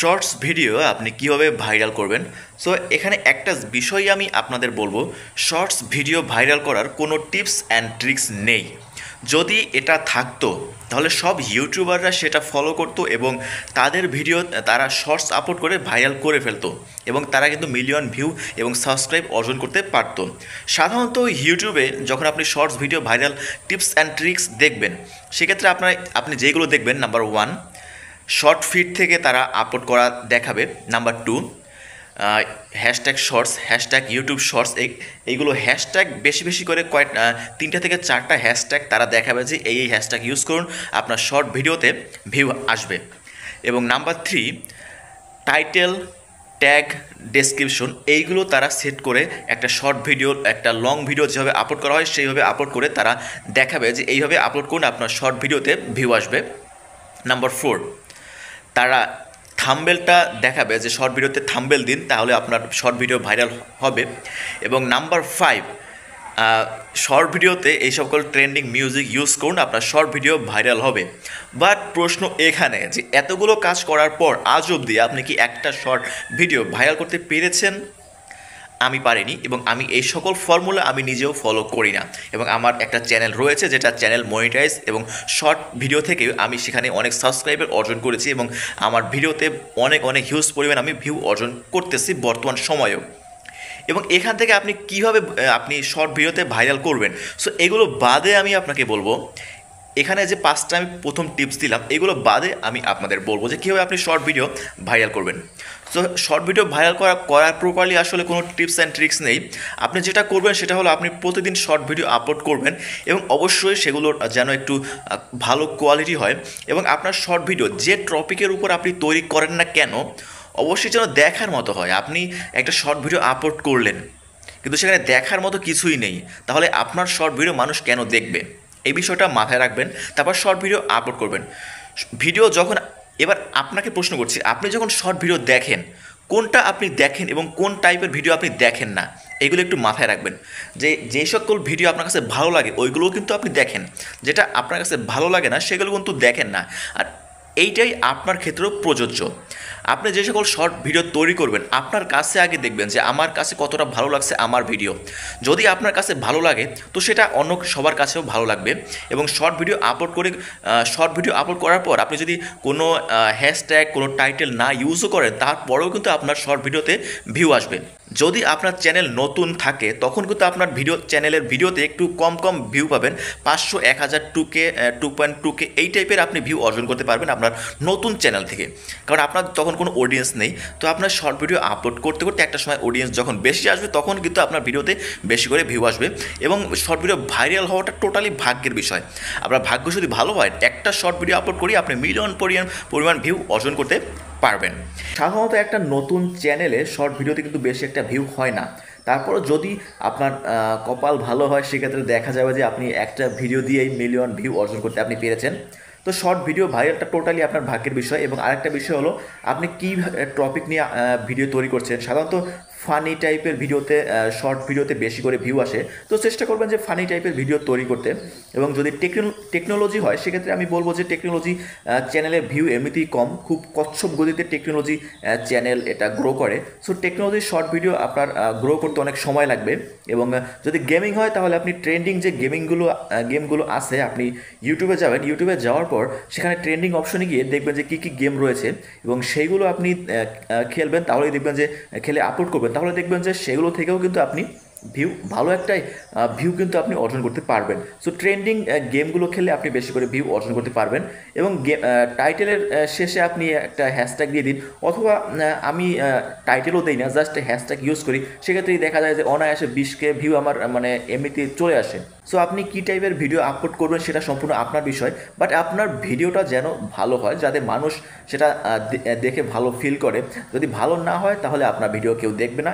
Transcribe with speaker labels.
Speaker 1: Shorts video আপনি কীভাবে viral করবেন। সো এখানে একটা বিষয় আমি আপনাদের বলবো, শর্টস ভিডিও ভাইরাল করার কোনো টিপস অ্যান্ড ট্রিক্স নেই। যদি এটা থাকতো তাহলে সব ইউটিউবাররা সেটা ফলো করতো এবং তাদের ভিডিও তারা শর্টস আপলোড করে ভাইরাল করে ফেলতো এবং তারা কিন্তু মিলিয়ন ভিউ এবং সাবস্ক্রাইব অর্জন করতে পারতো। সাধারণত ইউটিউবে যখন আপনি shorts video viral tips and tricks দেখবেন, সেক্ষেত্রে আপনি যেগুলো দেখবেন, নাম্বার 1, শর্ট ফিড থেকে তারা আপলোড করা দেখাবে। Number 2, hashtag shorts, hashtag YouTube shorts, এইগুলো হ্যাশট্যাগ বেশি বেশি করে 3টা থেকে 4টা হ্যাশট্যাগ তারা দেখাবে যে এই হ্যাশট্যাগ ইউজ করুন, আপনার শর্ট ভিডিওতে ভিউ আসবে। এবং নাম্বার 3, টাইটেল, ট্যাগ, ডেসক্রিপশন, এইগুলো তারা সেট করে একটা শর্ট ভিডিও, একটা লং ভিডিও যেভাবে আপলোড করা হয় সেইভাবে আপলোড করে তারা দেখাবে যে এইভাবে আপলোড করুন, আপনার শর্ট ভিডিওতে ভিউ আসবে। নাম্বার 4, তারা থাম্বেলটা দেখাবে যে শর্ট ভিডিওতে থাম্বেল দিন, তাহলে আপনার শর্ট ভিডিও ভাইরাল হবে। এবং নাম্বার 5, শর্ট ভিডিওতে এই সকল ট্রেন্ডিং মিউজিক ইউজ করুন, আপনার শর্ট ভিডিও ভাইরাল হবে। বাট প্রশ্ন এখানে যে এতগুলো কাজ করার পর আজ অবধি আপনি কি একটা শর্ট ভিডিও ভাইরাল করতে পেরেছেন? আমি পারিনি, এবং আমি এই সকল ফর্মুলা আমি নিজেও ফলো করি না। এবং আমার একটা চ্যানেল রয়েছে যেটা চ্যানেল মনিটাইজ, এবং শর্ট ভিডিও থেকে আমি সেখানে অনেক সাবস্ক্রাইবার অর্জন করেছি এবং আমার ভিডিওতে অনেক অনেক হিউজ পরিমাণ আমি ভিউ অর্জন করতেছি বর্তমান সময়েও। এবং এখান থেকে আপনি কীভাবে আপনি শর্ট ভিডিওতে ভাইরাল করবেন, সো এগুলো বাদে আমি আপনাকে বলবো, এখানে যে 5টা আমি প্রথম টিপস দিলাম, এগুলো বাদে আমি আপনাদের বলবো যে কীভাবে আপনি শর্ট ভিডিও ভাইরাল করবেন। সো শর্ট ভিডিও ভাইরাল করার প্রপারলি আসলে কোনো টিপস অ্যান্ড ট্রিক্স নেই। আপনি যেটা করবেন সেটা হলো আপনি প্রতিদিন শর্ট ভিডিও আপলোড করবেন এবং অবশ্যই সেগুলোর যেন একটু ভালো কোয়ালিটি হয়, এবং আপনার শর্ট ভিডিও যে টপিকের উপর আপনি তৈরি করেন না কেন, অবশ্যই যেন দেখার মতো হয়। আপনি একটা শর্ট ভিডিও আপলোড করলেন কিন্তু সেখানে দেখার মতো কিছুই নেই, তাহলে আপনার শর্ট ভিডিও মানুষ কেন দেখবে? এই বিষয়টা মাথায় রাখবেন, তারপর শর্ট ভিডিও আপলোড করবেন। ভিডিও যখন, এবার আপনাকে প্রশ্ন করছি, আপনি যখন শর্ট ভিডিও দেখেন, কোনটা আপনি দেখেন এবং কোন টাইপের ভিডিও আপনি দেখেন না, এগুলো একটু মাথায় রাখবেন। যে সকল ভিডিও আপনার কাছে ভালো লাগে ওইগুলোও কিন্তু আপনি দেখেন, যেটা আপনার কাছে ভালো লাগে না সেগুলো কিন্তু দেখেন না। আর এইটাই আপনার ক্ষেত্রেও প্রযোজ্য। আপনি যে সকল শর্ট ভিডিও তৈরি করবেন, আপনার কাছে আগে দেখবেন যে আমার কাছে কতটা ভালো লাগছে আমার ভিডিও। যদি আপনার কাছে ভালো লাগে তো সেটা অন্য সবার কাছেও ভালো লাগবে। এবং শর্ট ভিডিও আপলোড করার পর আপনি যদি কোনো হ্যাশট্যাগ, কোনো টাইটেল না ইউজও করেন, তারপরেও কিন্তু আপনার শর্ট ভিডিওতে ভিউ আসবে। যদি আপনার চ্যানেল নতুন থাকে তখন কিন্তু আপনার চ্যানেলের ভিডিওতে একটু কম কম ভিউ পাবেন, 500, 1000, 2K, 2.2K, এই টাইপের আপনি ভিউ অর্জন করতে পারবেন আপনার নতুন চ্যানেল থেকে, কারণ আপনার তখন কোনো অডিয়েন্স নেই। তো আপনার শর্ট ভিডিও আপলোড করতে করতে একটা সময় অডিয়েন্স যখন বেশি আসবে তখন কিন্তু আপনার ভিডিওতে বেশি করে ভিউ আসবে। এবং শর্ট ভিডিও ভাইরাল হওয়াটা টোটালি ভাগ্যের বিষয়। আপনার ভাগ্য যদি ভালো হয়, একটা শর্ট ভিডিও আপলোড করি আপনি মিলিয়ন পরিমাণ ভিউ অর্জন করতে পারবেন। সাধারণত একটা নতুন চ্যানেলে শর্ট ভিডিওতে কিন্তু বেশি একটা ভিউ হয় না। তারপরও যদি আপনার কপাল ভালো হয়, সেক্ষেত্রে দেখা যাবে যে আপনি একটা ভিডিও দিয়েই মিলিয়ন ভিউ অর্জন করতে আপনি পেরেছেন। তো শর্ট ভিডিও ভাইরালটা টোটালি আপনার ভাগ্যের বিষয়। এবং আরেকটা বিষয় হলো আপনি কী টপিক নিয়ে ভিডিও তৈরি করছেন। সাধারণত ফানি টাইপের ভিডিওতে, শর্ট ভিডিওতে বেশি করে ভিউ আসে, তো চেষ্টা করবেন যে ফানি টাইপের ভিডিও তৈরি করতে। এবং যদি টেকনোলজি হয়, সেক্ষেত্রে আমি বলবো যে টেকনোলজি চ্যানেলের ভিউ এমনিতেই কম, খুব কচ্ছপ গতিতে টেকনোলজি চ্যানেল এটা গ্রো করে। সো টেকনোলজি শর্ট ভিডিও আপনার গ্রো করতে অনেক সময় লাগবে। এবং যদি গেমিং হয় তাহলে আপনি ট্রেন্ডিং যে গেমগুলো আছে, আপনি ইউটিউবে যাবেন, ইউটিউবে যাওয়ার পর সেখানে ট্রেন্ডিং অপশনে গিয়ে দেখবেন যে কী কী গেম রয়েছে এবং সেইগুলো আপনি খেলবেন, তাহলেই দেখবেন যে খেলে আপলোড করবেন, তাহলে দেখবেন যে সেগুলো থেকেও কিন্তু আপনি ভালো একটা ভিউ কিন্তু আপনি অর্জন করতে পারবেন। সো ট্রেন্ডিং গেমগুলো খেলে আপনি বেশি করে ভিউ অর্জন করতে পারবেন। এবং টাইটেলের শেষে আপনি একটা হ্যাশট্যাগ দিয়ে দিন, অথবা আমি টাইটেলও দিই না, জাস্ট হ্যাশট্যাগ ইউজ করি, সেক্ষেত্রেই দেখা যায় যে অনায়াসে 20K ভিউ আমার এমনিতে চলে আসে। সো আপনি কী টাইপের ভিডিও আপলোড করবেন সেটা সম্পূর্ণ আপনার বিষয়, বাট আপনার ভিডিওটা যেন ভালো হয়, যাতে মানুষ সেটা দেখে ভালো ফিল করে। যদি ভালো না হয় তাহলে আপনার ভিডিও কেউ দেখবে না।